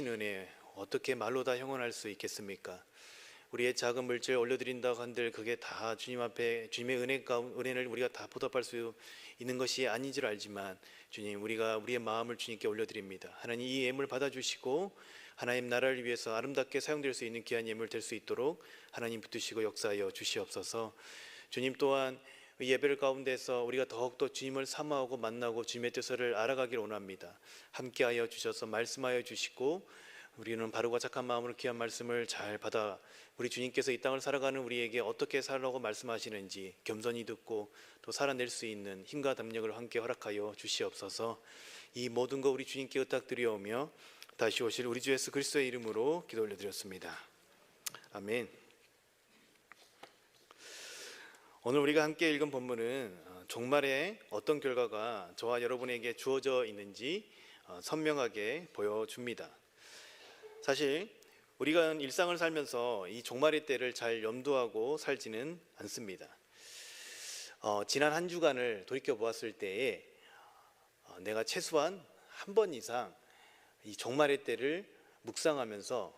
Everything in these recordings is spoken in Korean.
은혜 어떻게 말로 다 형언할 수 있겠습니까? 우리의 작은 물질 올려드린다고 한들 그게 다 주님 앞에 주님의 은혜를 우리가 다 보답할 수 있는 것이 아닌 줄 알지만, 주님, 우리가 우리의 마음을 주님께 올려드립니다. 하나님, 이 예물 받아주시고 하나님 나라를 위해서 아름답게 사용될 수 있는 귀한 예물 될 수 있도록 하나님 붙드시고 역사하여 주시옵소서. 주님, 또한 이 예배를 가운데서 우리가 더욱더 주님을 사모하고 만나고 주님의 뜻을 알아가기를 원합니다. 함께하여 주셔서 말씀하여 주시고, 우리는 바르고 착한 마음으로 귀한 말씀을 잘 받아 우리 주님께서 이 땅을 살아가는 우리에게 어떻게 살라고 말씀하시는지 겸손히 듣고 또 살아낼 수 있는 힘과 담력을 함께 허락하여 주시옵소서. 이 모든 거 우리 주님께 의탁드리오며 다시 오실 우리 주 예수 그리스도의 이름으로 기도 올려드렸습니다. 아멘. 오늘 우리가 함께 읽은 본문은 종말에 어떤 결과가 저와 여러분에게 주어져 있는지 선명하게 보여줍니다. 사실 우리가 일상을 살면서 이 종말의 때를 잘 염두하고 살지는 않습니다. 지난 한 주간을 돌이켜 보았을 때에 내가 최소한 한 번 이상 이 종말의 때를 묵상하면서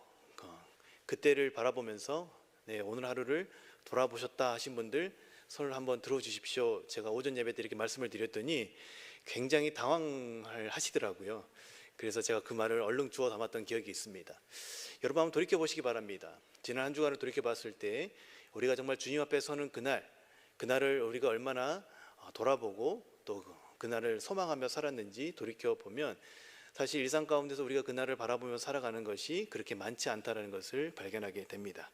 그 때를 바라보면서 오늘 하루를 돌아보셨다 하신 분들 손을 한번 들어주십시오. 제가 오전 예배 때 이렇게 말씀을 드렸더니 굉장히 당황을 하시더라고요. 그래서 제가 그 말을 얼른 주워 담았던 기억이 있습니다. 여러분 한번 돌이켜보시기 바랍니다. 지난 한 주간을 돌이켜봤을 때 우리가 정말 주님 앞에 서는 그날을 우리가 얼마나 돌아보고 또 그날을 소망하며 살았는지 돌이켜보면 사실 일상 가운데서 우리가 그날을 바라보며 살아가는 것이 그렇게 많지 않다는 것을 발견하게 됩니다.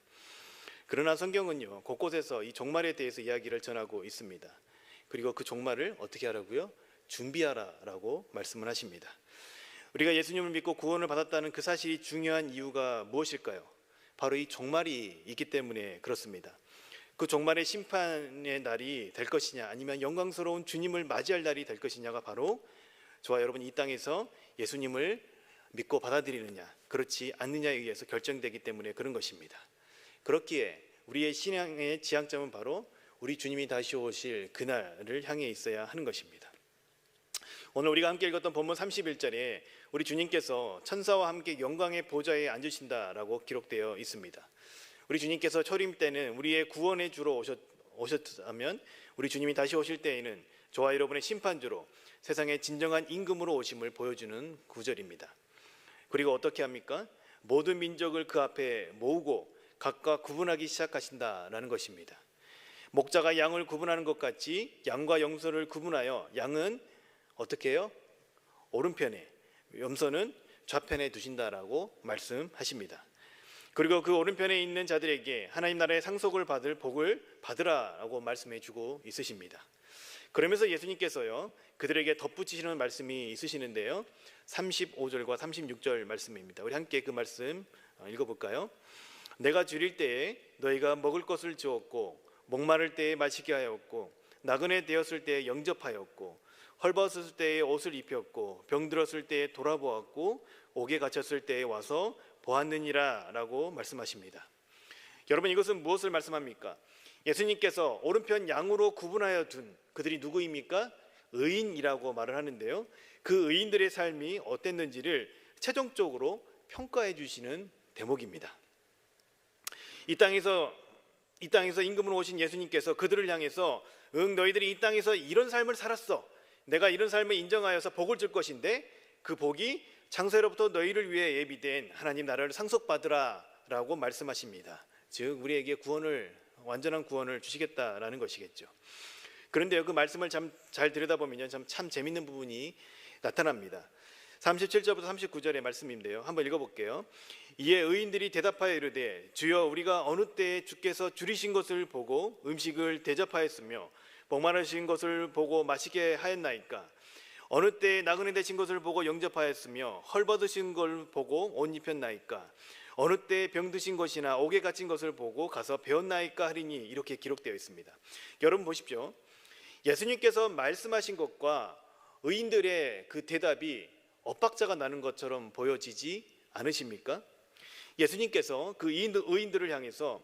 그러나 성경은요, 곳곳에서 이 종말에 대해서 이야기를 전하고 있습니다. 그리고 그 종말을 어떻게 하라고요? 준비하라라고 말씀을 하십니다. 우리가 예수님을 믿고 구원을 받았다는 그 사실이 중요한 이유가 무엇일까요? 바로 이 종말이 있기 때문에 그렇습니다. 그 종말의 심판의 날이 될 것이냐, 아니면 영광스러운 주님을 맞이할 날이 될 것이냐가 바로 저와 여러분이 이 땅에서 예수님을 믿고 받아들이느냐, 그렇지 않느냐에 의해서 결정되기 때문에 그런 것입니다. 그렇기에 우리의 신앙의 지향점은 바로 우리 주님이 다시 오실 그날을 향해 있어야 하는 것입니다. 오늘 우리가 함께 읽었던 본문 31절에 우리 주님께서 천사와 함께 영광의 보좌에 앉으신다라고 기록되어 있습니다. 우리 주님께서 초림 때는 우리의 구원의 주로 오셨다면, 우리 주님이 다시 오실 때에는 저와 여러분의 심판주로 세상의 진정한 임금으로 오심을 보여주는 구절입니다. 그리고 어떻게 합니까? 모든 민족을 그 앞에 모으고 각각 구분하기 시작하신다라는 것입니다. 목자가 양을 구분하는 것 같이 양과 염소를 구분하여 양은 어떻게 해요? 오른편에, 염소는 좌편에 두신다라고 말씀하십니다. 그리고 그 오른편에 있는 자들에게 하나님 나라의 상속을 받을 복을 받으라라고 말씀해 주고 있으십니다. 그러면서 예수님께서요, 그들에게 덧붙이시는 말씀이 있으시는데요, 35절과 36절 말씀입니다. 우리 함께 그 말씀 읽어볼까요? 내가 줄일 때에 너희가 먹을 것을 주었고, 목마를 때에 마시게 하였고, 나그네 되었을 때에 영접하였고, 헐벗었을 때에 옷을 입혔고, 병들었을 때에 돌아보았고, 옥에 갇혔을 때에 와서 보았느니라 라고 말씀하십니다. 여러분, 이것은 무엇을 말씀합니까? 예수님께서 오른편 양으로 구분하여 둔 그들이 누구입니까? 의인이라고 말을 하는데요, 그 의인들의 삶이 어땠는지를 최종적으로 평가해 주시는 대목입니다. 이 땅에서 임금으로 오신 예수님께서 그들을 향해서 너희들이 이 땅에서 이런 삶을 살았어, 내가 이런 삶을 인정하여서 복을 줄 것인데 그 복이 창세로부터 너희를 위해 예비된 하나님 나라를 상속받으라 라고 말씀하십니다. 즉 우리에게 완전한 구원을 주시겠다라는 것이겠죠. 그런데요, 그 말씀을 잘 들여다보면 참 재밌는 부분이 나타납니다. 37절부터 39절의 말씀인데요, 한번 읽어볼게요. 이에 의인들이 대답하여 이르되 주여, 우리가 어느 때에 주께서 줄이신 것을 보고 음식을 대접하였으며 목마르신 것을 보고 마시게 하였나이까? 어느 때에 나그네 되신 것을 보고 영접하였으며 헐벗으신 걸 보고 옷 입혔나이까? 어느 때에 병드신 것이나 옥에 갇힌 것을 보고 가서 배웠나이까 하리니, 이렇게 기록되어 있습니다. 여러분 보십시오. 예수님께서 말씀하신 것과 의인들의 그 대답이 엇박자가 나는 것처럼 보여지지 않으십니까? 예수님께서 그 의인들을 향해서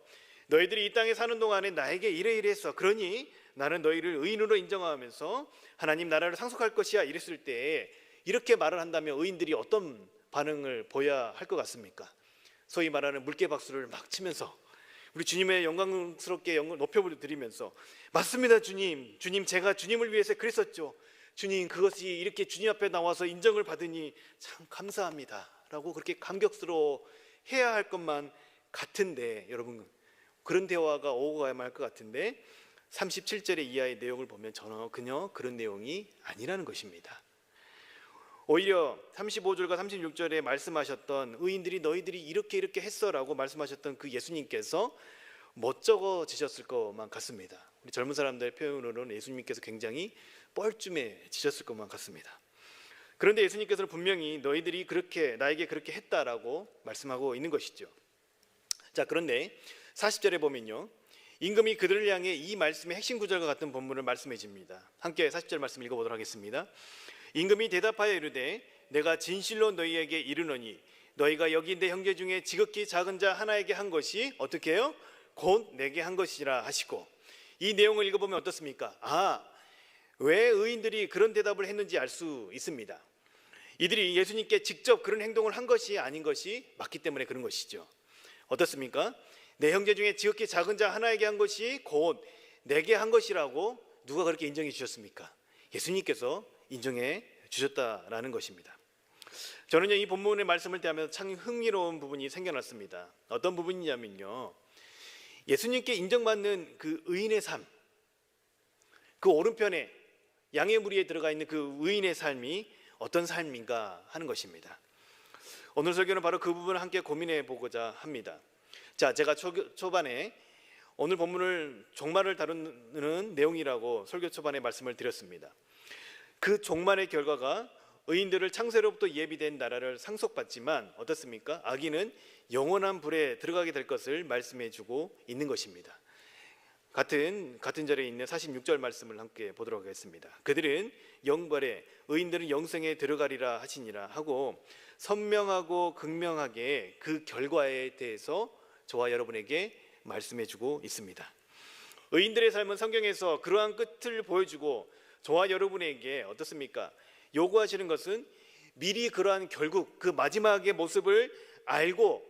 너희들이 이 땅에 사는 동안에 나에게 이래이래했어, 그러니 나는 너희를 의인으로 인정하면서 하나님 나라를 상속할 것이야, 이랬을 때 이렇게 말을 한다면 의인들이 어떤 반응을 보여야 할 것 같습니까? 소위 말하는 물개 박수를 막 치면서 우리 주님의 영광스럽게 높여드리면서 맞습니다 주님, 주님 제가 주님을 위해서 그랬었죠. 주님 그것이 이렇게 주님 앞에 나와서 인정을 받으니 참 감사합니다 라고 그렇게 감격스러워 해야 할 것만 같은데, 여러분 그런 대화가 오고 가야만 할 것 같은데 37절의 이하의 내용을 보면 전혀 그런 내용이 아니라는 것입니다. 오히려 35절과 36절에 말씀하셨던 의인들이 너희들이 이렇게 했어 라고 말씀하셨던 그 예수님께서 멋쩍어지셨을 것만 같습니다. 우리 젊은 사람들의 표현으로는 예수님께서 굉장히 뻘쭘해지셨을 것만 같습니다. 그런데 예수님께서는 분명히 너희들이 나에게 그렇게 했다라고 말씀하고 있는 것이죠. 자, 그런데 40절에 보면요, 임금이 그들을 향해 이 말씀의 핵심 구절과 같은 본문을 말씀해 줍니다. 함께 40절 말씀 읽어보도록 하겠습니다. 임금이 대답하여 이르되 내가 진실로 너희에게 이르노니 너희가 여기 내 형제 중에 지극히 작은 자 하나에게 한 것이 어떻게 해요? 곧 내게 한 것이라 하시고, 이 내용을 읽어보면 어떻습니까? 왜 의인들이 그런 대답을 했는지 알 수 있습니다. 이들이 예수님께 직접 그런 행동을 한 것이 아닌 것이 맞기 때문에 그런 것이죠. 어떻습니까? 내 형제 중에 지극히 작은 자 하나에게 한 것이 곧 내게 한 것이라고 누가 그렇게 인정해 주셨습니까? 예수님께서 인정해 주셨다라는 것입니다. 저는요, 이 본문의 말씀을 대하면서 참 흥미로운 부분이 생겨났습니다. 어떤 부분이냐면요, 예수님께 인정받는 그 의인의 삶, 그 오른편에 양의 무리에 들어가 있는 그 의인의 삶이 어떤 삶인가 하는 것입니다. 오늘 설교는 바로 그 부분을 함께 고민해 보고자 합니다. 자, 제가 초반에 오늘 본문을 종말을 다루는 내용이라고 설교 초반에 말씀을 드렸습니다. 그 종말의 결과가 의인들을 창세로부터 예비된 나라를 상속받지만 어떻습니까? 악인은 영원한 불에 들어가게 될 것을 말씀해 주고 있는 것입니다. 같은 절에 있는 46절 말씀을 함께 보도록 하겠습니다. 그들은 영벌에, 의인들은 영생에 들어가리라 하시니라 하고 선명하고 극명하게 그 결과에 대해서 저와 여러분에게 말씀해 주고 있습니다. 의인들의 삶은 성경에서 그러한 끝을 보여주고 저와 여러분에게 어떻습니까? 요구하시는 것은 미리 그러한 결국 그 마지막의 모습을 알고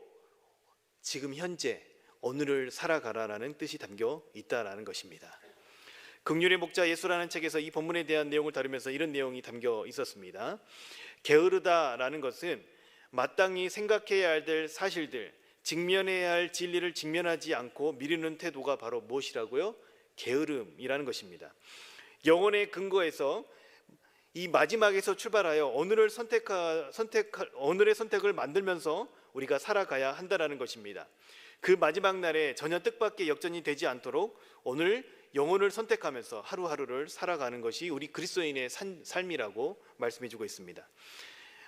지금 현재 오늘을 살아가라라는 뜻이 담겨 있다라는 것입니다. 긍휼의 목자 예수라는 책에서 이 본문에 대한 내용을 다루면서 이런 내용이 담겨 있었습니다. 게으르다라는 것은 마땅히 생각해야 될 사실들, 직면해야 할 진리를 직면하지 않고 미루는 태도가 바로 무엇이라고요? 게으름이라는 것입니다. 영혼의 근거에서 이 마지막에서 출발하여 오늘의 선택을 만들면서 우리가 살아가야 한다라는 것입니다. 그 마지막 날에 전혀 뜻밖의 역전이 되지 않도록 오늘 영혼을 선택하면서 하루하루를 살아가는 것이 우리 그리스도인의 삶이라고 말씀해 주고 있습니다.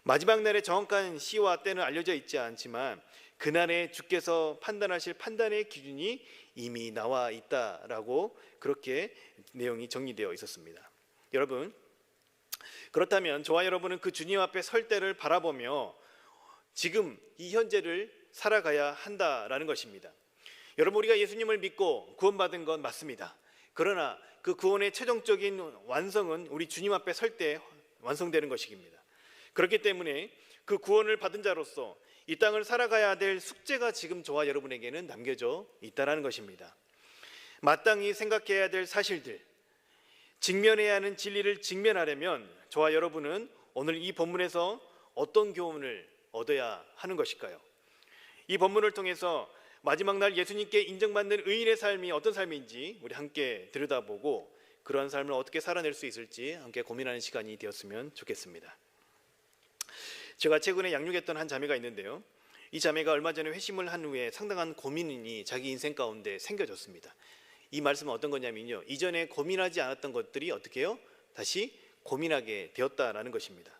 마지막 날의 정확한 시와 때는 알려져 있지 않지만 그날에 주께서 판단하실 판단의 기준이 이미 나와 있다라고 그렇게 내용이 정리되어 있었습니다. 여러분, 그렇다면 저와 여러분은 그 주님 앞에 설 때를 바라보며 지금 이 현재를 살아가야 한다라는 것입니다. 여러분, 우리가 예수님을 믿고 구원받은 건 맞습니다. 그러나 그 구원의 최종적인 완성은 우리 주님 앞에 설 때 완성되는 것입니다. 그렇기 때문에 그 구원을 받은 자로서 이 땅을 살아가야 될 숙제가 지금 저와 여러분에게는 남겨져 있다는 것입니다. 마땅히 생각해야 될 사실들, 직면해야 하는 진리를 직면하려면 저와 여러분은 오늘 이 본문에서 어떤 교훈을 얻어야 하는 것일까요? 이 본문을 통해서 마지막 날 예수님께 인정받는 의인의 삶이 어떤 삶인지 우리 함께 들여다보고 그러한 삶을 어떻게 살아낼 수 있을지 함께 고민하는 시간이 되었으면 좋겠습니다. 제가 최근에 양육했던 한 자매가 있는데요, 이 자매가 얼마 전에 회심을 한 후에 상당한 고민이 자기 인생 가운데 생겨졌습니다. 이 말씀은 어떤 거냐면요, 이전에 고민하지 않았던 것들이 어떻게 해요? 다시 고민하게 되었다라는 것입니다.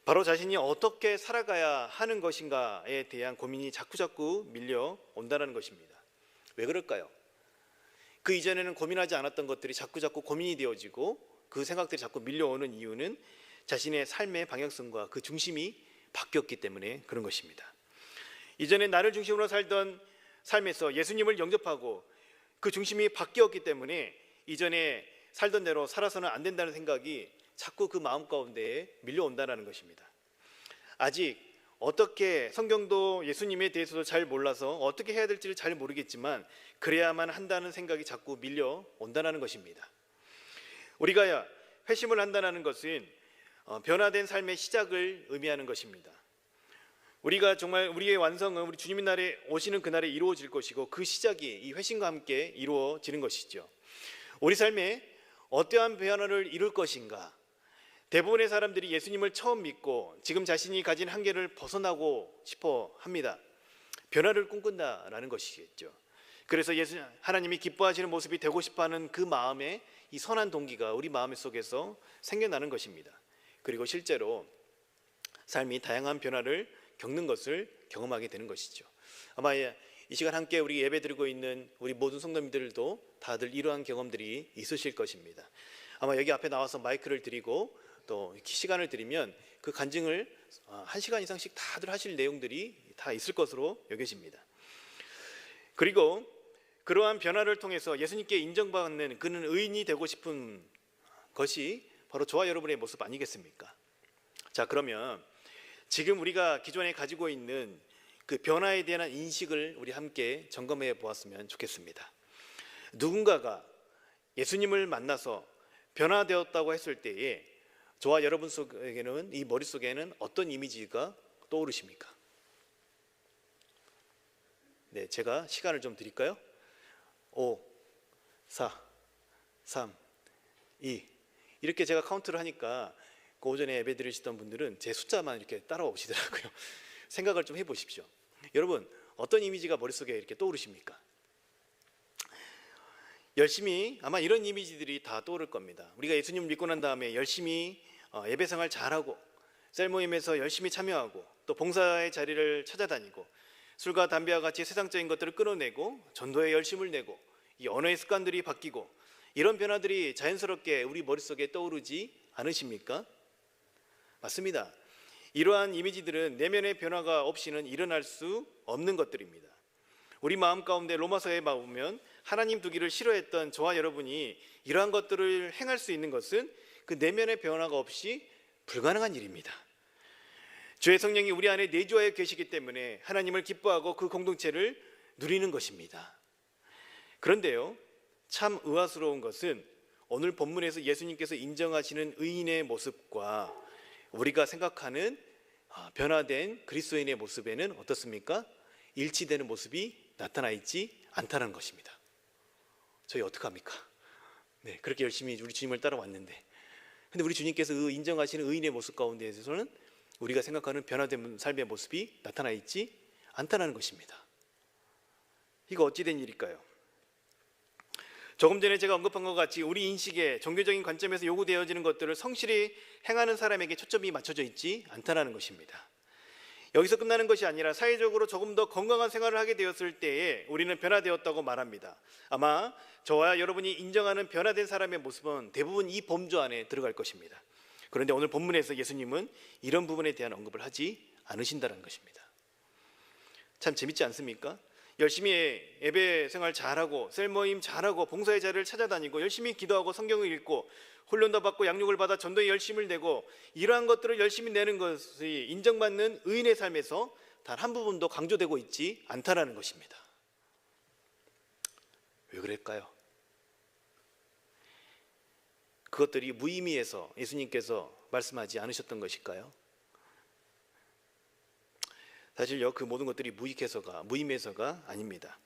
바로 자신이 어떻게 살아가야 하는 것인가에 대한 고민이 자꾸 밀려온다는 것입니다. 왜 그럴까요? 그 이전에는 고민하지 않았던 것들이 자꾸 고민이 되어지고 그 생각들이 자꾸 밀려오는 이유는 자신의 삶의 방향성과 그 중심이 바뀌었기 때문에 그런 것입니다. 이전에 나를 중심으로 살던 삶에서 예수님을 영접하고 그 중심이 바뀌었기 때문에 이전에 살던 대로 살아서는 안 된다는 생각이 자꾸 그 마음 가운데에 밀려온다는 것입니다. 아직 어떻게 성경도 예수님에 대해서도 잘 몰라서 어떻게 해야 될지를 잘 모르겠지만 그래야만 한다는 생각이 자꾸 밀려온다는 것입니다. 우리가 회심을 한다는 것은 변화된 삶의 시작을 의미하는 것입니다. 우리가 정말 우리의 완성은 우리 주님의 날에 오시는 그날에 이루어질 것이고 그 시작이 이 회심과 함께 이루어지는 것이죠. 우리 삶에 어떠한 변화를 이룰 것인가? 대부분의 사람들이 예수님을 처음 믿고 지금 자신이 가진 한계를 벗어나고 싶어 합니다. 변화를 꿈꾼다라는 것이겠죠. 그래서 하나님이 기뻐하시는 모습이 되고 싶어하는 그 마음에 이 선한 동기가 우리 마음 속에서 생겨나는 것입니다. 그리고 실제로 삶이 다양한 변화를 겪는 것을 경험하게 되는 것이죠. 아마 이 시간 함께 우리 예배드리고 있는 우리 모든 성도님들도 다들 이러한 경험들이 있으실 것입니다. 아마 여기 앞에 나와서 마이크를 드리고 또 시간을 드리면 그 간증을 1시간 이상씩 다들 하실 내용들이 다 있을 것으로 여겨집니다. 그리고 그러한 변화를 통해서 예수님께 인정받는 그는 의인이 되고 싶은 것이 바로 저와 여러분의 모습 아니겠습니까? 자, 그러면 지금 우리가 기존에 가지고 있는 그 변화에 대한 인식을 우리 함께 점검해 보았으면 좋겠습니다. 누군가가 예수님을 만나서 변화되었다고 했을 때에 저와 여러분 속에는 이 머릿속에는 어떤 이미지가 떠오르십니까? 네, 제가 시간을 좀 드릴까요? 5, 4, 3, 2 이렇게 제가 카운트를 하니까 그 오전에 예배 드리시던 분들은 제 숫자만 이렇게 따라오시더라고요. 생각을 좀 해보십시오. 여러분 어떤 이미지가 머릿속에 이렇게 떠오르십니까? 열심히 아마 이런 이미지들이 다 떠오를 겁니다. 우리가 예수님을 믿고 난 다음에 열심히 예배 생활 잘하고 셀 모임에서 열심히 참여하고 또 봉사의 자리를 찾아다니고 술과 담배와 같이 세상적인 것들을 끊어내고 전도에 열심을 내고 이 언어의 습관들이 바뀌고 이런 변화들이 자연스럽게 우리 머릿속에 떠오르지 않으십니까? 맞습니다. 이러한 이미지들은 내면의 변화가 없이는 일어날 수 없는 것들입니다. 우리 마음 가운데 로마서에 보면 하나님 두기를 싫어했던 저와 여러분이 이러한 것들을 행할 수 있는 것은 그 내면의 변화가 없이 불가능한 일입니다. 주의 성령이 우리 안에 내주하여 계시기 때문에 하나님을 기뻐하고 그 공동체를 누리는 것입니다. 그런데요, 참 의아스러운 것은 오늘 본문에서 예수님께서 인정하시는 의인의 모습과 우리가 생각하는 변화된 그리스도인의 모습에는 어떻습니까? 일치되는 모습이 나타나 있지 않다는 것입니다. 저희 어떡합니까? 네, 그렇게 열심히 우리 주님을 따라왔는데 근데 우리 주님께서 그 인정하시는 의인의 모습 가운데에서는 우리가 생각하는 변화된 삶의 모습이 나타나 있지 않다는 것입니다. 이거 어찌 된 일일까요? 조금 전에 제가 언급한 것 같이 우리 인식에 종교적인 관점에서 요구되어지는 것들을 성실히 행하는 사람에게 초점이 맞춰져 있지 않다는 것입니다. 여기서 끝나는 것이 아니라 사회적으로 조금 더 건강한 생활을 하게 되었을 때에 우리는 변화되었다고 말합니다. 아마 저와 여러분이 인정하는 변화된 사람의 모습은 대부분 이 범주 안에 들어갈 것입니다. 그런데 오늘 본문에서 예수님은 이런 부분에 대한 언급을 하지 않으신다는 것입니다. 참 재밌지 않습니까? 열심히 예배 생활 잘하고 셀모임 잘하고 봉사의 자리를 찾아다니고 열심히 기도하고 성경을 읽고 훈련도 받고 양육을 받아 전도에 열심을 내고 이러한 것들을 열심히 내는 것이 인정받는 의인의 삶에서 단 한 부분도 강조되고 있지 않다라는 것입니다. 왜 그럴까요? 그것들이 무의미해서 예수님께서 말씀하지 않으셨던 것일까요? 사실요, 그 모든 것들이 무의미해서가 아닙니다.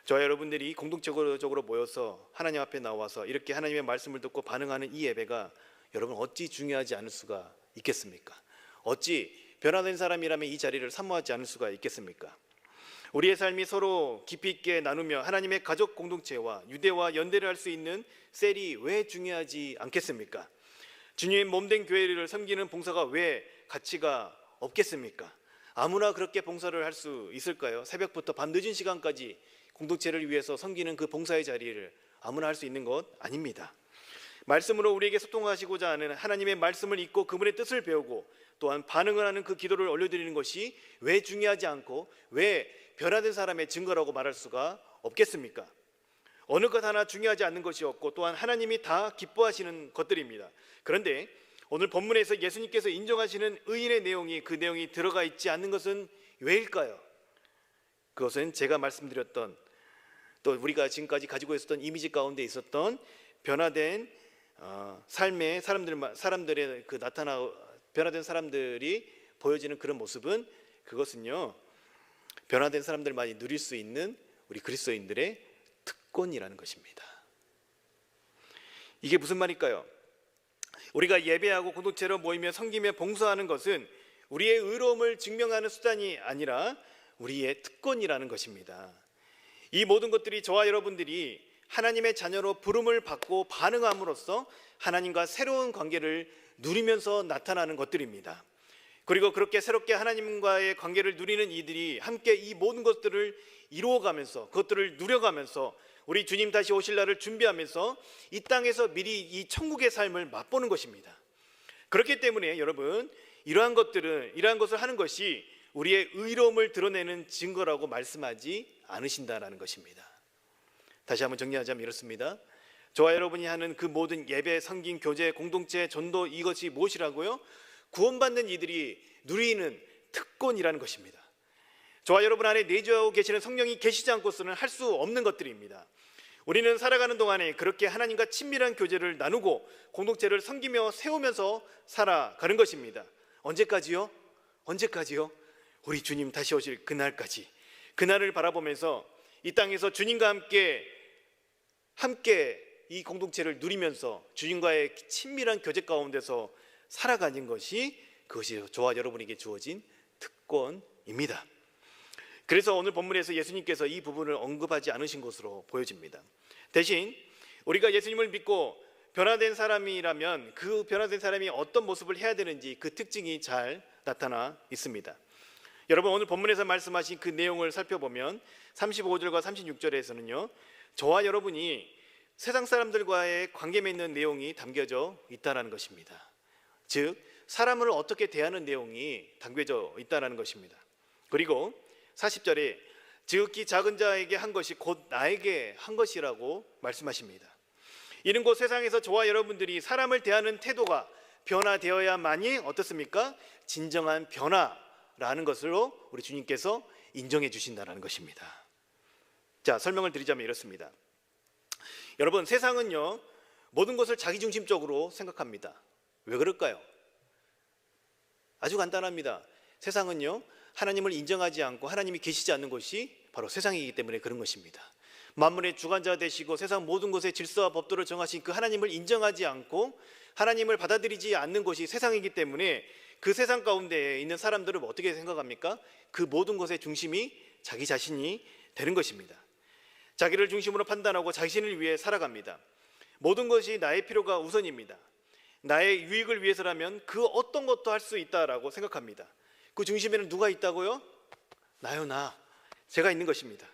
저와 여러분들이 공동적으로 모여서 하나님 앞에 나와서 이렇게 하나님의 말씀을 듣고 반응하는 이 예배가 여러분 어찌 중요하지 않을 수가 있겠습니까? 어찌 변화된 사람이라면 이 자리를 사모하지 않을 수가 있겠습니까? 우리의 삶이 서로 깊이 있게 나누며 하나님의 가족 공동체와 유대와 연대를 할 수 있는 셀이 왜 중요하지 않겠습니까? 주님의 몸된 교회를 섬기는 봉사가 왜 가치가 없겠습니까? 아무나 그렇게 봉사를 할 수 있을까요? 새벽부터 밤 늦은 시간까지 공동체를 위해서 섬기는 그 봉사의 자리를 아무나 할 수 있는 것 아닙니다. 말씀으로 우리에게 소통하시고자 하는 하나님의 말씀을 읽고 그분의 뜻을 배우고 또한 반응을 하는 그 기도를 올려드리는 것이 왜 중요하지 않고 왜 변화된 사람의 증거라고 말할 수가 없겠습니까? 어느 것 하나 중요하지 않는 것이 없고 또한 하나님이 다 기뻐하시는 것들입니다. 그런데 오늘 본문에서 예수님께서 인정하시는 의인의 내용이 그 내용이 들어가 있지 않는 것은 왜일까요? 그것은 제가 말씀드렸던 또 우리가 지금까지 가지고 있었던 이미지 가운데 있었던 변화된 삶의 사람들의 그 변화된 사람들이 보여지는 그런 모습은 그것은요, 변화된 사람들만이 누릴 수 있는 우리 그리스도인들의 특권이라는 것입니다. 이게 무슨 말일까요? 우리가 예배하고 공동체로 모이며 섬기며 봉사하는 것은 우리의 의로움을 증명하는 수단이 아니라 우리의 특권이라는 것입니다. 이 모든 것들이 저와 여러분들이 하나님의 자녀로 부름을 받고 반응함으로써 하나님과 새로운 관계를 누리면서 나타나는 것들입니다. 그리고 그렇게 새롭게 하나님과의 관계를 누리는 이들이 함께 이 모든 것들을 이루어가면서 그것들을 누려가면서 우리 주님 다시 오실 날을 준비하면서 이 땅에서 미리 이 천국의 삶을 맛보는 것입니다. 그렇기 때문에 여러분, 이러한 것을 하는 것이 우리의 의로움을 드러내는 증거라고 말씀하지 않으신다라는 것입니다. 다시 한번 정리하자면 이렇습니다. 저와 여러분이 하는 그 모든 예배, 섬김, 교제, 공동체, 전도, 이것이 무엇이라고요? 구원받는 이들이 누리는 특권이라는 것입니다. 저와 여러분 안에 내주하고 계시는 성령이 계시지 않고서는 할 수 없는 것들입니다. 우리는 살아가는 동안에 그렇게 하나님과 친밀한 교제를 나누고 공동체를 섬기며 세우면서 살아가는 것입니다. 언제까지요? 언제까지요? 우리 주님 다시 오실 그날까지, 그날을 바라보면서 이 땅에서 주님과 함께 이 공동체를 누리면서 주님과의 친밀한 교제 가운데서 살아가는 것이, 그것이 저와 여러분에게 주어진 특권입니다. 그래서 오늘 본문에서 예수님께서 이 부분을 언급하지 않으신 것으로 보여집니다. 대신 우리가 예수님을 믿고 변화된 사람이라면 그 변화된 사람이 어떤 모습을 해야 되는지 그 특징이 잘 나타나 있습니다. 여러분, 오늘 본문에서 말씀하신 그 내용을 살펴보면 35절과 36절에서는요, 저와 여러분이 세상 사람들과의 관계 맺는 내용이 담겨져 있다는 것입니다. 즉, 사람을 어떻게 대하는 내용이 담겨져 있다는 것입니다. 그리고 40절에 지극히 작은 자에게 한 것이 곧 나에게 한 것이라고 말씀하십니다. 이는 곧 세상에서 저와 여러분들이 사람을 대하는 태도가 변화되어야만이 어떻습니까? 진정한 변화라는 것으로 우리 주님께서 인정해 주신다는 것입니다. 자, 설명을 드리자면 이렇습니다. 여러분, 세상은요, 모든 것을 자기중심적으로 생각합니다. 왜 그럴까요? 아주 간단합니다. 세상은요, 하나님을 인정하지 않고 하나님이 계시지 않는 것이 바로 세상이기 때문에 그런 것입니다. 만물의 주관자 되시고 세상 모든 것의 질서와 법도를 정하신 그 하나님을 인정하지 않고 하나님을 받아들이지 않는 것이 세상이기 때문에 그 세상 가운데 있는 사람들은 어떻게 생각합니까? 그 모든 것의 중심이 자기 자신이 되는 것입니다. 자기를 중심으로 판단하고 자신을 위해 살아갑니다. 모든 것이 나의 필요가 우선입니다. 나의 유익을 위해서라면 그 어떤 것도 할 수 있다라고 생각합니다. 그 중심에는 누가 있다고요? 나요, 나. 제가 있는 것입니다.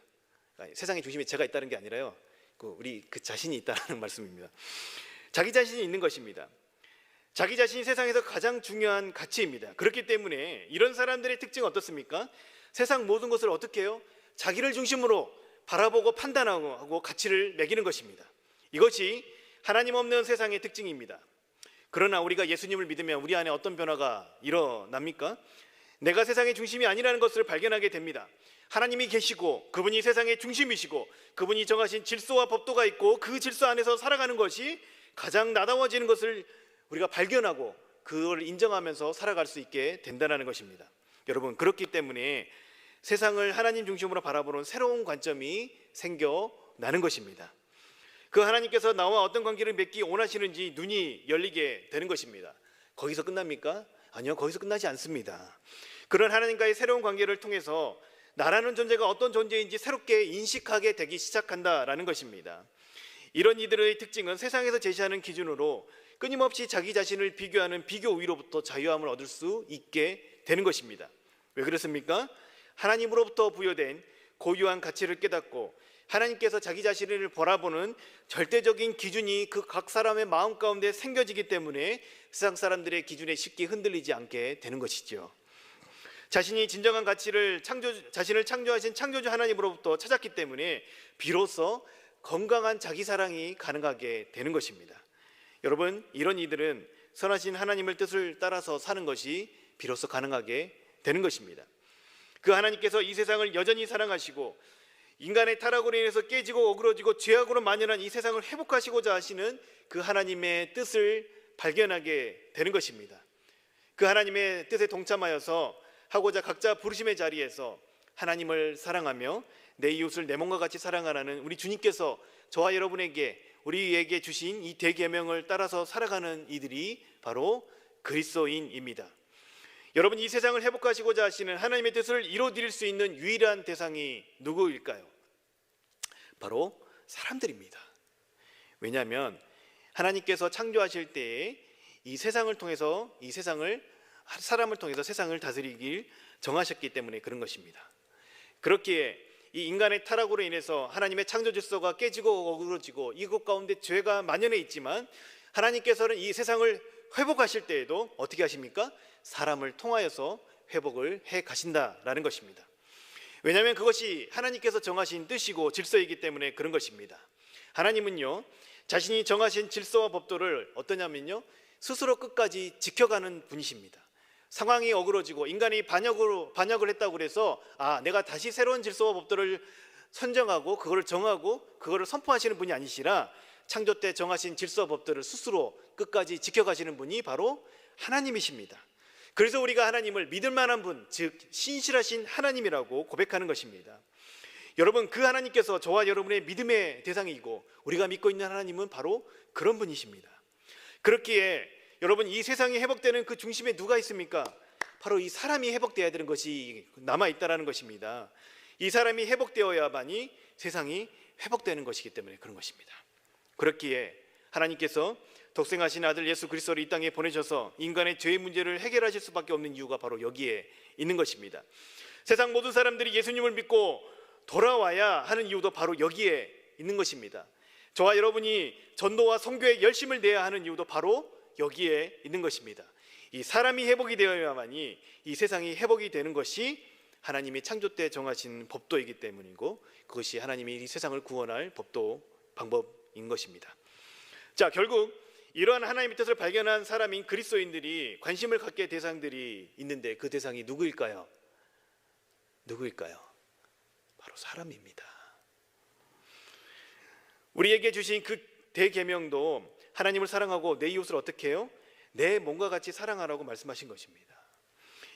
세상의 중심에 제가 있다는 게 아니라요, 우리 그 자신이 있다는 말씀입니다. 자기 자신이 있는 것입니다. 자기 자신이 세상에서 가장 중요한 가치입니다. 그렇기 때문에 이런 사람들의 특징은 어떻습니까? 세상 모든 것을 어떻게 해요? 자기를 중심으로 바라보고 판단하고 가치를 매기는 것입니다. 이것이 하나님 없는 세상의 특징입니다. 그러나 우리가 예수님을 믿으면 우리 안에 어떤 변화가 일어납니까? 내가 세상의 중심이 아니라는 것을 발견하게 됩니다. 하나님이 계시고 그분이 세상의 중심이시고 그분이 정하신 질서와 법도가 있고 그 질서 안에서 살아가는 것이 가장 나다워지는 것을 우리가 발견하고 그걸 인정하면서 살아갈 수 있게 된다는 것입니다. 여러분, 그렇기 때문에 세상을 하나님 중심으로 바라보는 새로운 관점이 생겨나는 것입니다. 그 하나님께서 나와 어떤 관계를 맺기 원하시는지 눈이 열리게 되는 것입니다. 거기서 끝납니까? 아니요, 거기서 끝나지 않습니다. 그런 하나님과의 새로운 관계를 통해서 나라는 존재가 어떤 존재인지 새롭게 인식하게 되기 시작한다라는 것입니다. 이런 이들의 특징은 세상에서 제시하는 기준으로 끊임없이 자기 자신을 비교하는 비교 우위로부터 자유함을 얻을 수 있게 되는 것입니다. 왜 그렇습니까? 하나님으로부터 부여된 고유한 가치를 깨닫고 하나님께서 자기 자신을 바라보는 절대적인 기준이 그 각 사람의 마음 가운데 생겨지기 때문에 세상 사람들의 기준에 쉽게 흔들리지 않게 되는 것이죠. 자신이 진정한 가치를 자신을 창조하신 창조주 하나님으로부터 찾았기 때문에 비로소 건강한 자기 사랑이 가능하게 되는 것입니다. 여러분, 이런 이들은 선하신 하나님의 뜻을 따라서 사는 것이 비로소 가능하게 되는 것입니다. 그 하나님께서 이 세상을 여전히 사랑하시고 인간의 타락으로 인해서 깨지고 어그러지고 죄악으로 만연한 이 세상을 회복하시고자 하시는 그 하나님의 뜻을 발견하게 되는 것입니다. 그 하나님의 뜻에 동참하여서 하고자 각자 부르심의 자리에서 하나님을 사랑하며 내 이웃을 내 몸과 같이 사랑하라는 우리 주님께서 저와 여러분에게 우리에게 주신 이 대계명을 따라서 살아가는 이들이 바로 그리스도인입니다. 여러분, 이 세상을 회복하시고자 하시는 하나님의 뜻을 이루어드릴 수 있는 유일한 대상이 누구일까요? 바로 사람들입니다. 왜냐하면 하나님께서 창조하실 때에 이 세상을 통해서 사람을 통해서 세상을 다스리길 정하셨기 때문에 그런 것입니다. 그렇기에 이 인간의 타락으로 인해서 하나님의 창조 질서가 깨지고 어그러지고 이것 가운데 죄가 만연해 있지만 하나님께서는 이 세상을 회복하실 때에도 어떻게 하십니까? 사람을 통하여서 회복을 해 가신다라는 것입니다. 왜냐하면 그것이 하나님께서 정하신 뜻이고 질서이기 때문에 그런 것입니다. 하나님은요, 자신이 정하신 질서와 법도를 어떠냐면요, 스스로 끝까지 지켜가는 분이십니다. 상황이 어그러지고 인간이 반역을 했다고 해서 내가 다시 새로운 질서와 법도를 선정하고 그거를 정하고 그거를 선포하시는 분이 아니시라 창조 때 정하신 질서와 법도를 스스로 끝까지 지켜가시는 분이 바로 하나님이십니다. 그래서 우리가 하나님을 믿을 만한 분, 즉 신실하신 하나님이라고 고백하는 것입니다. 여러분, 그 하나님께서 저와 여러분의 믿음의 대상이고 우리가 믿고 있는 하나님은 바로 그런 분이십니다. 그렇기에 여러분, 이 세상이 회복되는 그 중심에 누가 있습니까? 바로 이 사람이 회복되어야 되는 것이 남아있다는 것입니다. 이 사람이 회복되어야만이 세상이 회복되는 것이기 때문에 그런 것입니다. 그렇기에 하나님께서 독생하신 아들 예수 그리스도를 이 땅에 보내셔서 인간의 죄의 문제를 해결하실 수밖에 없는 이유가 바로 여기에 있는 것입니다. 세상 모든 사람들이 예수님을 믿고 돌아와야 하는 이유도 바로 여기에 있는 것입니다. 저와 여러분이 전도와 선교에 열심을 내야 하는 이유도 바로 여기에 있는 것입니다. 이 사람이 회복이 되어야만이 이 세상이 회복이 되는 것이 하나님이 창조 때 정하신 법도이기 때문이고 그것이 하나님이 이 세상을 구원할 법도 방법인 것입니다. 자, 결국 이러한 하나님의 뜻을 발견한 사람인 그리스도인들이 관심을 갖게 대상들이 있는데 그 대상이 누구일까요? 바로 사람입니다. 우리에게 주신 그 대계명도 하나님을 사랑하고 내 이웃을 어떻게 해요? 내 몸과 같이 사랑하라고 말씀하신 것입니다.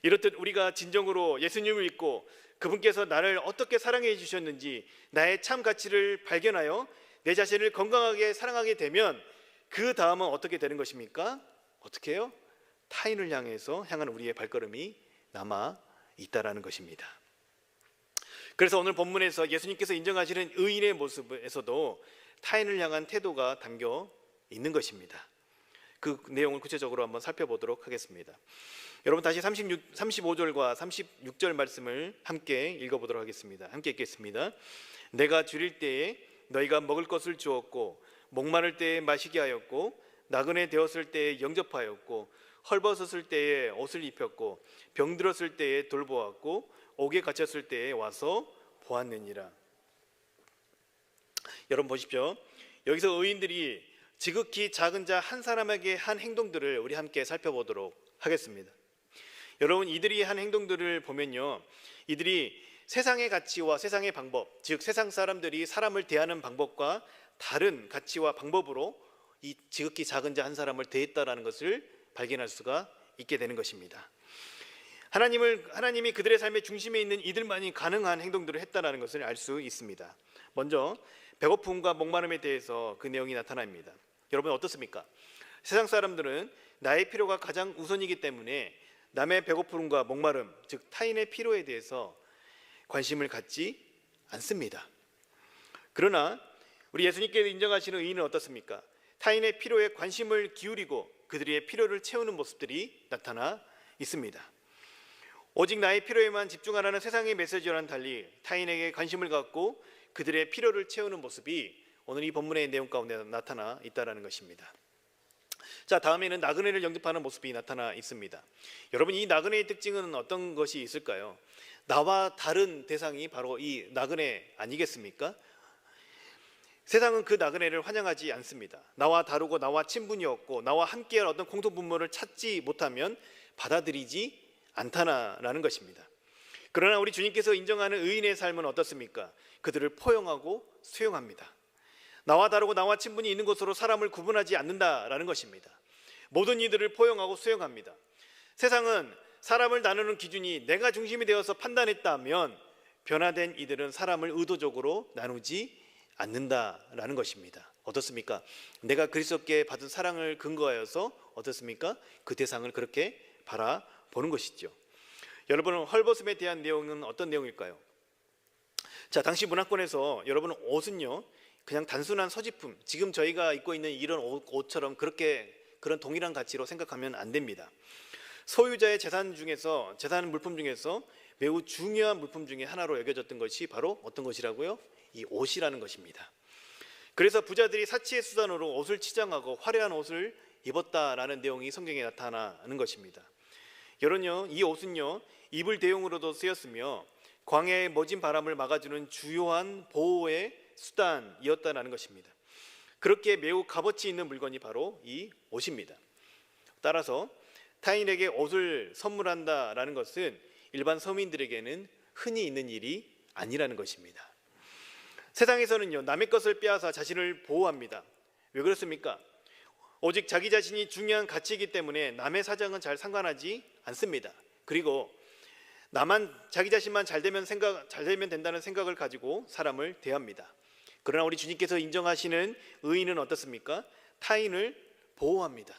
이렇듯 우리가 진정으로 예수님을 믿고 그분께서 나를 어떻게 사랑해 주셨는지 나의 참 가치를 발견하여 내 자신을 건강하게 사랑하게 되면 그 다음은 어떻게 되는 것입니까? 어떻게 해요? 타인을 향한 우리의 발걸음이 남아 있다라는 것입니다. 그래서 오늘 본문에서 예수님께서 인정하시는 의인의 모습에서도 타인을 향한 태도가 담겨 있는 것입니다. 그 내용을 구체적으로 한번 살펴보도록 하겠습니다. 여러분, 다시 35절과 36절 말씀을 함께 읽어보도록 하겠습니다. 함께 읽겠습니다. 내가 줄일 때에 너희가 먹을 것을 주었고 목마를 때에 마시게 하였고 나그네 되었을 때에 영접하였고 헐벗었을 때에 옷을 입혔고 병들었을 때에 돌보았고 옥에 갇혔을 때에 와서 보았느니라. 여러분 보십시오. 여기서 의인들이 지극히 작은 자 한 사람에게 한 행동들을 우리 함께 살펴보도록 하겠습니다. 여러분, 이들이 한 행동들을 보면요, 이들이 세상의 가치와 세상의 방법, 즉 세상 사람들이 사람을 대하는 방법과 다른 가치와 방법으로 이 지극히 작은 자 한 사람을 대했다라는 것을 발견할 수가 있게 되는 것입니다. 하나님이 그들의 삶의 중심에 있는 이들만이 가능한 행동들을 했다라는 것을 알 수 있습니다. 먼저 배고픔과 목마름에 대해서 그 내용이 나타납니다. 여러분 어떻습니까? 세상 사람들은 나의 필요가 가장 우선이기 때문에 남의 배고픔과 목마름, 즉 타인의 필요에 대해서 관심을 갖지 않습니다. 그러나 우리 예수님께서 인정하시는 의인은 어떻습니까? 타인의 필요에 관심을 기울이고 그들의 필요를 채우는 모습들이 나타나 있습니다. 오직 나의 필요에만 집중하라는 세상의 메시지와는 달리 타인에게 관심을 갖고 그들의 필요를 채우는 모습이 오늘 이 본문의 내용 가운데 나타나 있다는 것입니다. 자, 다음에는 나그네를 영접하는 모습이 나타나 있습니다. 여러분, 이 나그네의 특징은 어떤 것이 있을까요? 나와 다른 대상이 바로 이 나그네 아니겠습니까? 세상은 그 나그네를 환영하지 않습니다. 나와 다르고 나와 친분이 없고 나와 함께할 어떤 공통분모를 찾지 못하면 받아들이지 않다라는 것입니다. 그러나 우리 주님께서 인정하는 의인의 삶은 어떻습니까? 그들을 포용하고 수용합니다. 나와 다르고 나와 친분이 있는 것으로 사람을 구분하지 않는다라는 것입니다. 모든 이들을 포용하고 수용합니다. 세상은 사람을 나누는 기준이 내가 중심이 되어서 판단했다면 변화된 이들은 사람을 의도적으로 나누지 않는다라는 것입니다. 어떻습니까? 내가 그리스도께 받은 사랑을 근거하여서 어떻습니까? 그 대상을 그렇게 바라보는 것이죠. 여러분은 헐벗음에 대한 내용은 어떤 내용일까요? 자, 당시 문화권에서 여러분 옷은요 그냥 단순한 소지품, 지금 저희가 입고 있는 이런 옷처럼 그런 동일한 가치로 생각하면 안 됩니다. 소유자의 재산 물품 중에서 매우 중요한 물품 중에 하나로 여겨졌던 것이 바로 어떤 것이라고요? 이 옷이라는 것입니다. 그래서 부자들이 사치의 수단으로 옷을 치장하고 화려한 옷을 입었다라는 내용이 성경에 나타나는 것입니다. 여러분요, 이 옷은요 이불 대용으로도 쓰였으며 광야의 모진 바람을 막아주는 주요한 보호의 수단이었다는 것입니다. 그렇게 매우 값어치 있는 물건이 바로 이 옷입니다. 따라서 타인에게 옷을 선물한다라는 것은 일반 서민들에게는 흔히 있는 일이 아니라는 것입니다. 세상에서는요 남의 것을 빼앗아 자신을 보호합니다. 왜 그렇습니까? 오직 자기 자신이 중요한 가치이기 때문에 남의 사정은 잘 상관하지 않습니다. 그리고 자기 자신만 잘 되면 된다는 생각을 가지고 사람을 대합니다. 그러나 우리 주님께서 인정하시는 의인은 어떻습니까? 타인을 보호합니다.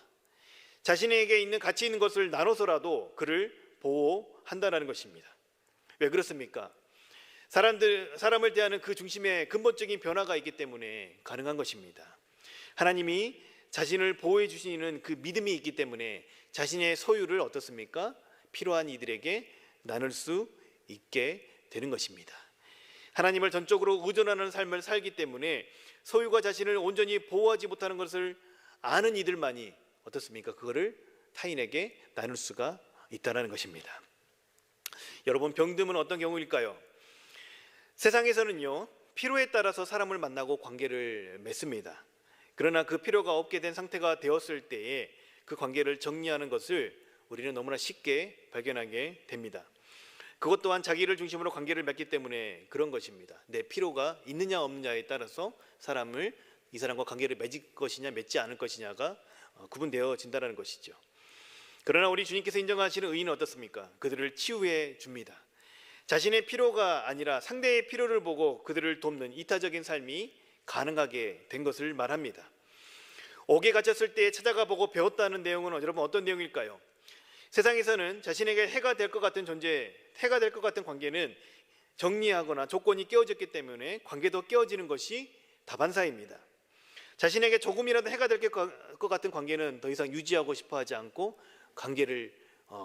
자신에게 있는 가치 있는 것을 나눠서라도 그를 보호한다는 것입니다. 왜 그렇습니까? 사람을 대하는 그 중심에 근본적인 변화가 있기 때문에 가능한 것입니다. 하나님이 자신을 보호해 주시는 그 믿음이 있기 때문에 자신의 소유를 어떻습니까? 필요한 이들에게 나눌 수 있게 되는 것입니다. 하나님을 전적으로 의존하는 삶을 살기 때문에 소유가 자신을 온전히 보호하지 못하는 것을 아는 이들만이 어떻습니까? 그거를 타인에게 나눌 수가 있다는 것입니다. 여러분, 병듦은 어떤 경우일까요? 세상에서는요 필요에 따라서 사람을 만나고 관계를 맺습니다. 그러나 그 필요가 없게 된 상태가 되었을 때에 그 관계를 정리하는 것을 우리는 너무나 쉽게 발견하게 됩니다. 그것 또한 자기를 중심으로 관계를 맺기 때문에 그런 것입니다. 내 필요가 있느냐 없느냐에 따라서 이 사람과 관계를 맺을 것이냐 맺지 않을 것이냐가 구분되어진다는 것이죠. 그러나 우리 주님께서 인정하시는 의인은 어떻습니까? 그들을 치유해 줍니다. 자신의 필요가 아니라 상대의 필요를 보고 그들을 돕는 이타적인 삶이 가능하게 된 것을 말합니다. 옥에 갇혔을 때 찾아가 보고 배웠다는 내용은 여러분 어떤 내용일까요? 세상에서는 자신에게 해가 될 것 같은 관계는 정리하거나 조건이 깨어졌기 때문에 관계도 깨어지는 것이 다반사입니다. 자신에게 조금이라도 해가 될 것 같은 관계는 더 이상 유지하고 싶어 하지 않고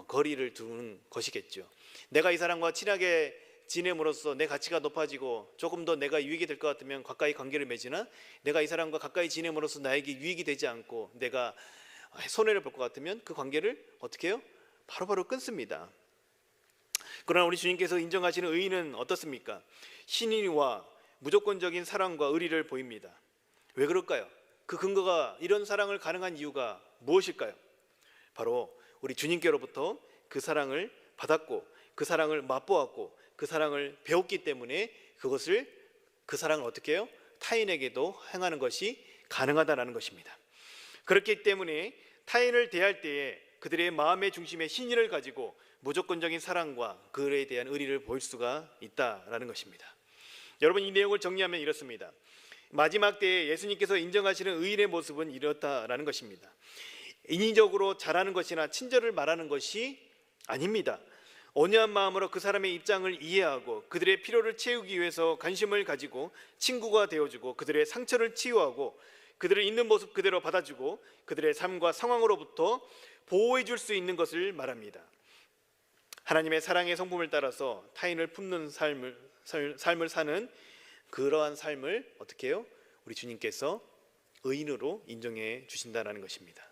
거리를 두는 것이겠죠. 내가 이 사람과 친하게 지냄으로써 내 가치가 높아지고 조금 더 내가 유익이 될 것 같으면 가까이 관계를 맺으나 내가 이 사람과 가까이 지냄으로써 나에게 유익이 되지 않고 내가 손해를 볼 것 같으면 그 관계를 어떻게 해요? 바로바로 끊습니다. 그러나 우리 주님께서 인정하시는 의인은 어떻습니까? 신인과 무조건적인 사랑과 의리를 보입니다. 왜 그럴까요? 그 근거가 이런 사랑을 가능한 이유가 무엇일까요? 바로 우리 주님께로부터 그 사랑을 받았고 그 사랑을 맛보았고 그 사랑을 배웠기 때문에 그 사랑을 어떻게 해요? 타인에게도 행하는 것이 가능하다는 것입니다. 그렇기 때문에 타인을 대할 때에 그들의 마음의 중심에 신의를 가지고 무조건적인 사랑과 그에 대한 의리를 보일 수가 있다라는 것입니다. 여러분, 이 내용을 정리하면 이렇습니다. 마지막 때에 예수님께서 인정하시는 의인의 모습은 이렇다라는 것입니다. 인위적으로 잘하는 것이나 친절을 말하는 것이 아닙니다. 온유한 마음으로 그 사람의 입장을 이해하고 그들의 필요를 채우기 위해서 관심을 가지고 친구가 되어주고 그들의 상처를 치유하고 그들을 있는 모습 그대로 받아주고 그들의 삶과 상황으로부터 보호해 줄 수 있는 것을 말합니다. 하나님의 사랑의 성품을 따라서 타인을 품는 삶을 사는 그러한 삶을 어떻게 해요? 우리 주님께서 의인으로 인정해 주신다는 것입니다.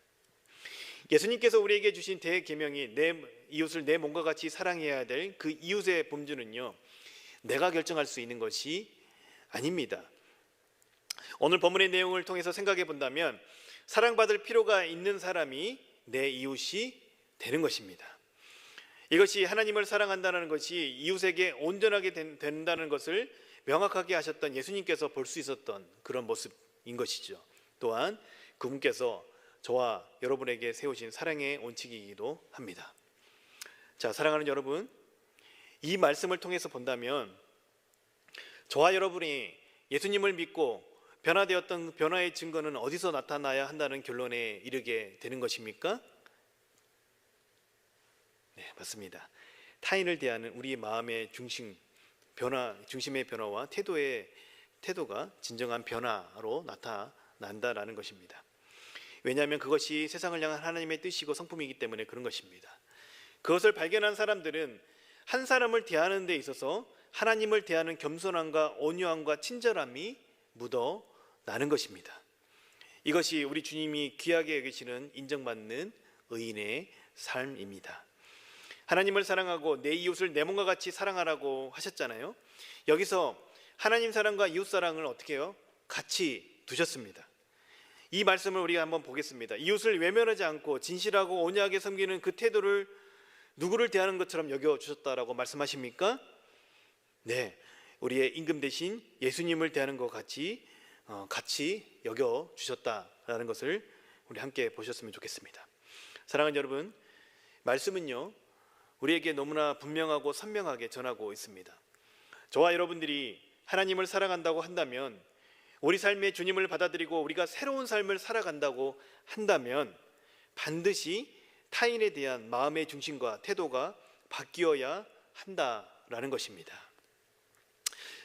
예수님께서 우리에게 주신 대계명이 내 이웃을 내 몸과 같이 사랑해야 될 그 이웃의 범주는요 내가 결정할 수 있는 것이 아닙니다. 오늘 본문의 내용을 통해서 생각해 본다면 사랑받을 필요가 있는 사람이 내 이웃이 되는 것입니다. 이것이 하나님을 사랑한다는 것이 이웃에게 온전하게 된다는 것을 명확하게 하셨던 예수님께서 볼 수 있었던 그런 모습인 것이죠. 또한 그분께서 저와 여러분에게 세우신 사랑의 원칙이기도 합니다. 자, 사랑하는 여러분, 이 말씀을 통해서 본다면 저와 여러분이 예수님을 믿고 변화되었던 변화의 증거는 어디서 나타나야 한다는 결론에 이르게 되는 것입니까? 네, 맞습니다. 타인을 대하는 우리의 마음의 중심의 변화와 태도가 진정한 변화로 나타난다라는 것입니다. 왜냐하면 그것이 세상을 향한 하나님의 뜻이고 성품이기 때문에 그런 것입니다. 그것을 발견한 사람들은 한 사람을 대하는 데 있어서 하나님을 대하는 겸손함과 온유함과 친절함이 묻어나는 것입니다. 이것이 우리 주님이 귀하게 여기시는 인정받는 의인의 삶입니다. 하나님을 사랑하고 내 이웃을 내 몸과 같이 사랑하라고 하셨잖아요. 여기서 하나님 사랑과 이웃 사랑을 어떻게 해요? 같이 두셨습니다. 이 말씀을 우리가 한번 보겠습니다. 이웃을 외면하지 않고 진실하고 온유하게 섬기는 그 태도를 누구를 대하는 것처럼 여겨주셨다라고 말씀하십니까? 네, 우리의 임금 대신 예수님을 대하는 것 같이 여겨주셨다라는 것을 우리 함께 보셨으면 좋겠습니다. 사랑하는 여러분, 말씀은요 우리에게 너무나 분명하고 선명하게 전하고 있습니다. 저와 여러분들이 하나님을 사랑한다고 한다면, 우리 삶의 주님을 받아들이고 우리가 새로운 삶을 살아간다고 한다면 반드시 타인에 대한 마음의 중심과 태도가 바뀌어야 한다라는 것입니다.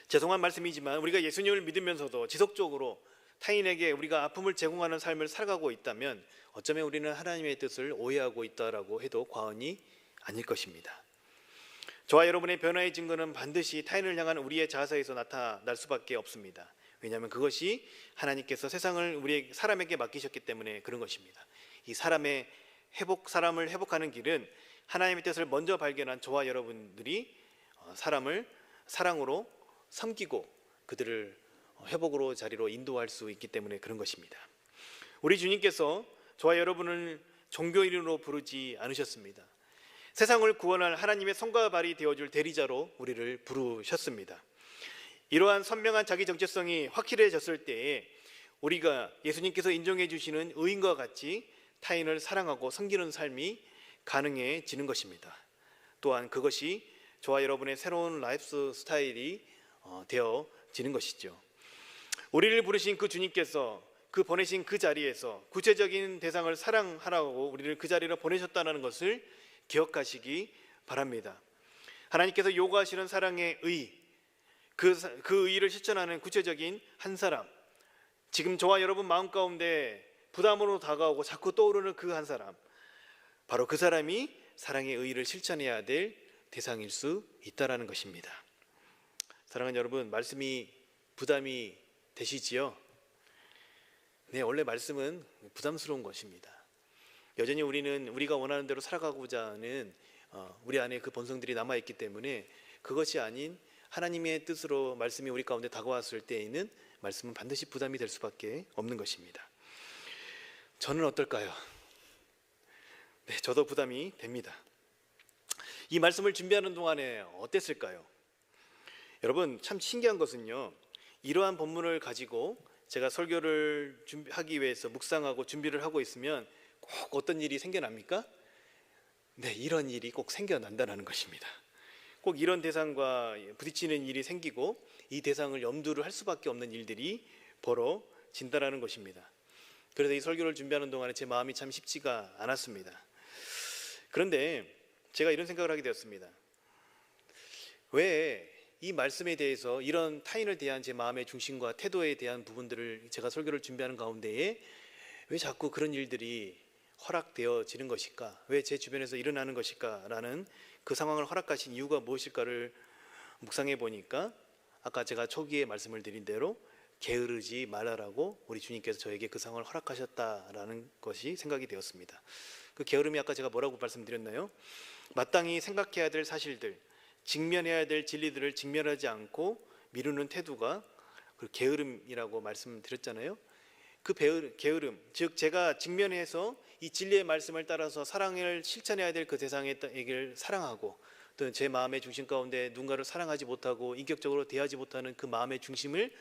죄송한 말씀이지만 우리가 예수님을 믿으면서도 지속적으로 타인에게 우리가 아픔을 제공하는 삶을 살아가고 있다면 어쩌면 우리는 하나님의 뜻을 오해하고 있다라고 해도 과언이 아닐 것입니다. 저와 여러분의 변화의 증거는 반드시 타인을 향한 우리의 자세에서 나타날 수밖에 없습니다. 왜냐하면 그것이 하나님께서 세상을 우리 사람에게 맡기셨기 때문에 그런 것입니다. 이 사람을 회복하는 길은 하나님의 뜻을 먼저 발견한 저와 여러분들이 사람을 사랑으로 섬기고 그들을 회복으로 자리로 인도할 수 있기 때문에 그런 것입니다. 우리 주님께서 저와 여러분을 종교인으로 부르지 않으셨습니다. 세상을 구원할 하나님의 손과 발이 되어줄 대리자로 우리를 부르셨습니다. 이러한 선명한 자기 정체성이 확실해졌을 때에 우리가 예수님께서 인정해 주시는 의인과 같이 타인을 사랑하고 섬기는 삶이 가능해지는 것입니다. 또한 그것이 저와 여러분의 새로운 라이프 스타일이 되어지는 것이죠. 우리를 부르신 그 주님께서 그 보내신 그 자리에서 구체적인 대상을 사랑하라고 우리를 그 자리로 보내셨다는 것을 기억하시기 바랍니다. 하나님께서 요구하시는 사랑의 의, 그 의를 실천하는 구체적인 한 사람, 지금 저와 여러분 마음 가운데 부담으로 다가오고 자꾸 떠오르는 그 한 사람, 바로 그 사람이 사랑의 의를 실천해야 될 대상일 수 있다라는 것입니다. 사랑하는 여러분, 말씀이 부담이 되시지요? 네, 원래 말씀은 부담스러운 것입니다. 여전히 우리는 우리가 원하는 대로 살아가고자 하는 우리 안에 그 본성들이 남아있기 때문에 그것이 아닌 하나님의 뜻으로 말씀이 우리 가운데 다가왔을 때에는 말씀은 반드시 부담이 될 수밖에 없는 것입니다. 저는 어떨까요? 네, 저도 부담이 됩니다. 이 말씀을 준비하는 동안에 어땠을까요? 여러분, 참 신기한 것은요, 이러한 본문을 가지고 제가 설교를 하기 위해서 묵상하고 준비를 하고 있으면 꼭 어떤 일이 생겨납니까? 네, 이런 일이 꼭 생겨난다는 것입니다. 꼭 이런 대상과 부딪히는 일이 생기고 이 대상을 염두를 할 수밖에 없는 일들이 벌어진다는 것입니다. 그래서 이 설교를 준비하는 동안에 제 마음이 참 쉽지가 않았습니다. 그런데 제가 이런 생각을 하게 되었습니다. 왜 이 말씀에 대해서 이런 타인을 대한 제 마음의 중심과 태도에 대한 부분들을 제가 설교를 준비하는 가운데에 왜 자꾸 그런 일들이 허락되어지는 것일까? 왜 제 주변에서 일어나는 것일까? 라는 그 상황을 허락하신 이유가 무엇일까를 묵상해 보니까 아까 제가 초기에 말씀을 드린 대로 게으르지 말아라고 우리 주님께서 저에게 그 상황을 허락하셨다라는 것이 생각이 되었습니다. 그 게으름이 아까 제가 뭐라고 말씀드렸나요? 마땅히 생각해야 될 사실들, 직면해야 될 진리들을 직면하지 않고 미루는 태도가 그리고 게으름이라고 말씀드렸잖아요. 그 게으름, 즉 제가 직면해서 이 진리의 말씀을 따라서 사랑을 실천해야 될 그 대상에게 사랑하고, 또 제 마음의 중심 가운데 누군가를 사랑하지 못하고 인격적으로 대하지 못하는 그 마음의 중심을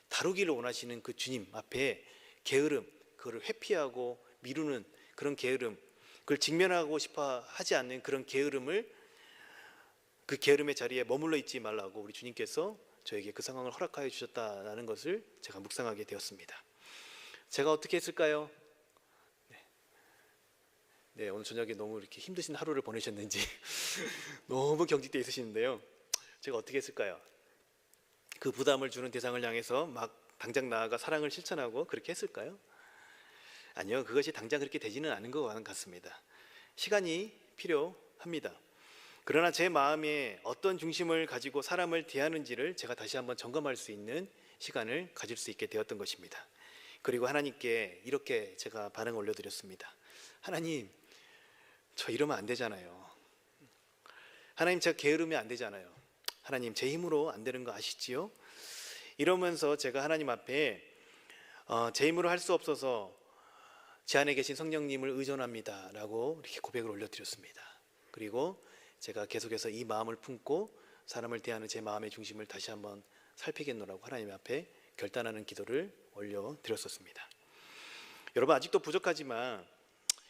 다루기를 원하시는 그 주님 앞에 게으름, 그걸 회피하고 미루는 그런 게으름, 그걸 직면하고 싶어 하지 않는 그런 게으름을, 그 게으름의 자리에 머물러 있지 말라고 우리 주님께서 저에게 그 상황을 허락하여 주셨다는 것을 제가 묵상하게 되었습니다. 제가 어떻게 했을까요? 네, 오늘 저녁에 너무 이렇게 힘드신 하루를 보내셨는지 너무 경직되어 있으시는데요. 제가 어떻게 했을까요? 그 부담을 주는 대상을 향해서 막 당장 나아가 사랑을 실천하고 그렇게 했을까요? 아니요, 그것이 당장 그렇게 되지는 않은 것 같습니다. 시간이 필요합니다. 그러나 제 마음에 어떤 중심을 가지고 사람을 대하는지를 제가 다시 한번 점검할 수 있는 시간을 가질 수 있게 되었던 것입니다. 그리고 하나님께 이렇게 제가 반응을 올려드렸습니다. 하나님, 저 이러면 안 되잖아요. 하나님, 제가 게으르면 안 되잖아요. 하나님, 제 힘으로 안 되는 거 아시지요? 이러면서 제가 하나님 앞에 제 힘으로 할 수 없어서 제 안에 계신 성령님을 의존합니다 라고 이렇게 고백을 올려드렸습니다. 그리고 제가 계속해서 이 마음을 품고 사람을 대하는 제 마음의 중심을 다시 한번 살피겠노라고 하나님 앞에 결단하는 기도를 올려드렸었습니다. 여러분, 아직도 부족하지만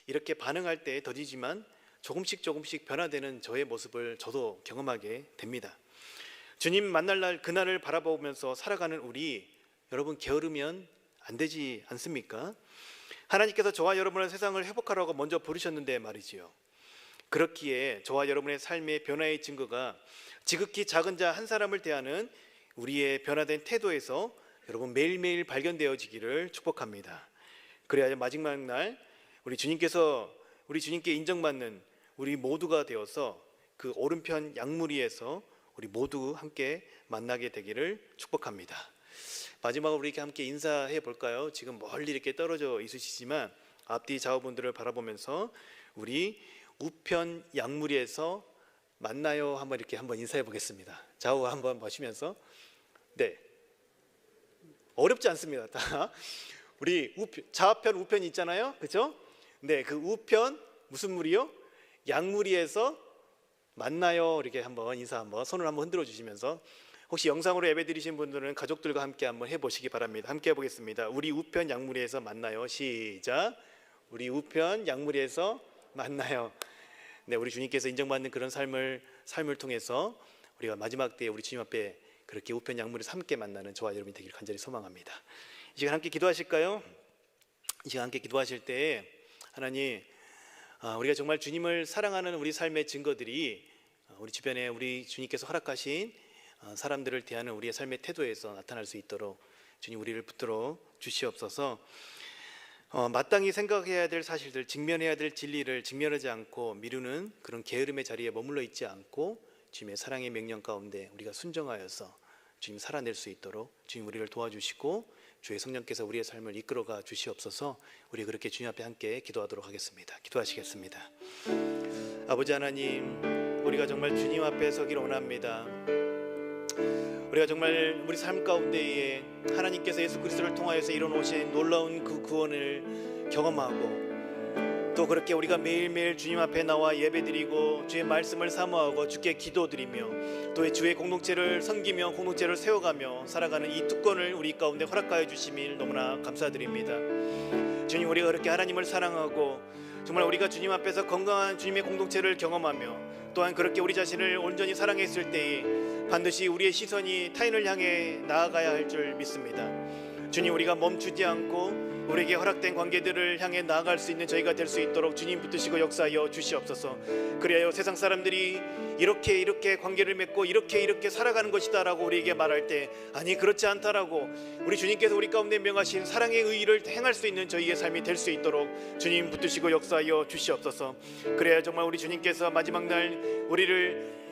이렇게 반응할 때 더디지만 조금씩 변화되는 저의 모습을 저도 경험하게 됩니다. 주님 만날 날 그날을 바라보면서 살아가는 우리, 여러분 게으르면 안 되지 않습니까? 하나님께서 저와 여러분의 세상을 회복하라고 먼저 부르셨는데 말이지요. 그렇기에 저와 여러분의 삶의 변화의 증거가 지극히 작은 자 한 사람을 대하는 우리의 변화된 태도에서 여러분 매일매일 발견되어지기를 축복합니다. 그래야 마지막 날 우리 주님께 인정받는 우리 모두가 되어서 그 오른편 양무리에서 우리 모두 함께 만나게 되기를 축복합니다. 마지막으로 우리 함께 인사해 볼까요? 지금 멀리 이렇게 떨어져 있으시지만 앞뒤 좌우분들을 바라보면서 우리 우편 양무리에서 만나요 한번 이렇게 한번 인사해 보겠습니다. 좌우 한번 보시면서. 네, 어렵지 않습니다. 다 우리 좌편 우편 있잖아요, 그렇죠? 네, 그 우편 무슨 무리요? 양무리에서 만나요. 이렇게 한번 인사 한번 손을 한번 흔들어 주시면서, 혹시 영상으로 예배 드리신 분들은 가족들과 함께 한번 해보시기 바랍니다. 함께 해보겠습니다. 우리 우편 양무리에서 만나요. 시작. 우리 우편 양무리에서 만나요. 네, 우리 주님께서 인정받는 그런 삶을 통해서 우리가 마지막 때에 우리 주님 앞에 그렇게 우편 양무리에서 함께 만나는 저와 여러분이 되기를 간절히 소망합니다. 이 시간 함께 기도하실까요? 이 시간 함께 기도하실 때 하나님, 우리가 정말 주님을 사랑하는 우리 삶의 증거들이 우리 주변에 우리 주님께서 허락하신 사람들을 대하는 우리의 삶의 태도에서 나타날 수 있도록 주님 우리를 붙들어 주시옵소서. 마땅히 생각해야 될 사실들, 직면해야 될 진리를 직면하지 않고 미루는 그런 게으름의 자리에 머물러 있지 않고 주님의 사랑의 명령 가운데 우리가 순종하여서 주님 살아낼 수 있도록 주님 우리를 도와주시고 주의 성령께서 우리의 삶을 이끌어가 주시옵소서. 우리 그렇게 주님 앞에 함께 기도하도록 하겠습니다. 기도하시겠습니다. 아버지 하나님, 우리가 정말 주님 앞에 서기를 원합니다. 우리가 정말 우리 삶 가운데에 하나님께서 예수 그리스도를 통하여서 이뤄놓으신 놀라운 그 구원을 경험하고, 또 그렇게 우리가 매일매일 주님 앞에 나와 예배드리고 주의 말씀을 사모하고 주께 기도드리며 또 주의 공동체를 섬기며 공동체를 세워가며 살아가는 이 특권을 우리 가운데 허락하여 주심을 너무나 감사드립니다. 주님, 우리가 그렇게 하나님을 사랑하고 정말 우리가 주님 앞에서 건강한 주님의 공동체를 경험하며 또한 그렇게 우리 자신을 온전히 사랑했을 때에 반드시 우리의 시선이 타인을 향해 나아가야 할 줄 믿습니다. 주님, 우리가 멈추지 않고 우리에게 허락된 관계들을 향해 나아갈 수 있는 저희가 될 수 있도록 주님 붙드시고 역사하여 주시옵소서. 그리하여 세상 사람들이 이렇게 관계를 맺고 이렇게 살아가는 것이다 라고 우리에게 말할 때, 아니 그렇지 않다라고 우리 주님께서 우리 가운데 명하신 사랑의 의의를 행할 수 있는 저희의 삶이 될 수 있도록 주님 붙드시고 역사하여 주시옵소서. 그래야 정말 우리 주님께서 마지막 날 우리를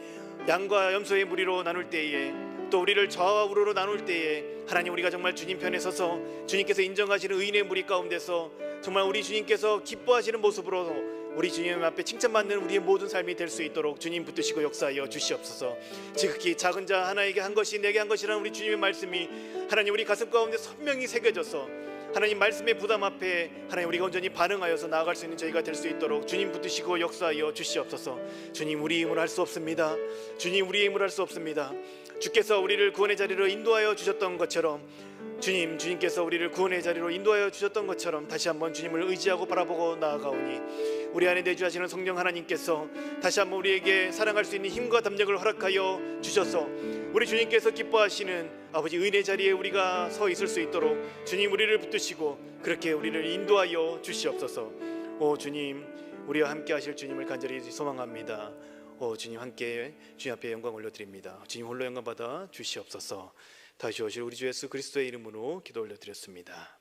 양과 염소의 무리로 나눌 때에, 또 우리를 좌와 우로로 나눌 때에 하나님, 우리가 정말 주님 편에 서서 주님께서 인정하시는 의인의 무리 가운데서 정말 우리 주님께서 기뻐하시는 모습으로 우리 주님 앞에 칭찬받는 우리의 모든 삶이 될 수 있도록 주님 붙드시고 역사하여 주시옵소서. 지극히 작은 자 하나에게 한 것이 내게 한 것이라는 우리 주님의 말씀이 하나님 우리 가슴 가운데 선명히 새겨져서 하나님 말씀의 부담 앞에 하나님 우리가 온전히 반응하여서 나아갈 수 있는 저희가 될 수 있도록 주님 붙드시고 역사하여 주시옵소서. 주님 우리 힘으로 할 수 없습니다. 주님 우리의 힘으로 할 수 없습니다. 주께서 우리를 구원의 자리로 인도하여 주셨던 것처럼 주님께서 우리를 구원의 자리로 인도하여 주셨던 것처럼 다시 한번 주님을 의지하고 바라보고 나아가오니 우리 안에 내주하시는 성령 하나님께서 다시 한번 우리에게 사랑할 수 있는 힘과 담력을 허락하여 주셔서 우리 주님께서 기뻐하시는 아버지 은혜 자리에 우리가 서 있을 수 있도록 주님 우리를 붙드시고 그렇게 우리를 인도하여 주시옵소서. 오 주님, 우리와 함께 하실 주님을 간절히 소망합니다. 오 주님, 함께 주님 앞에 영광 올려드립니다. 주님 홀로 영광 받아 주시옵소서. 다시 오실 우리 주 예수 그리스도의 이름으로 기도 올려드렸습니다.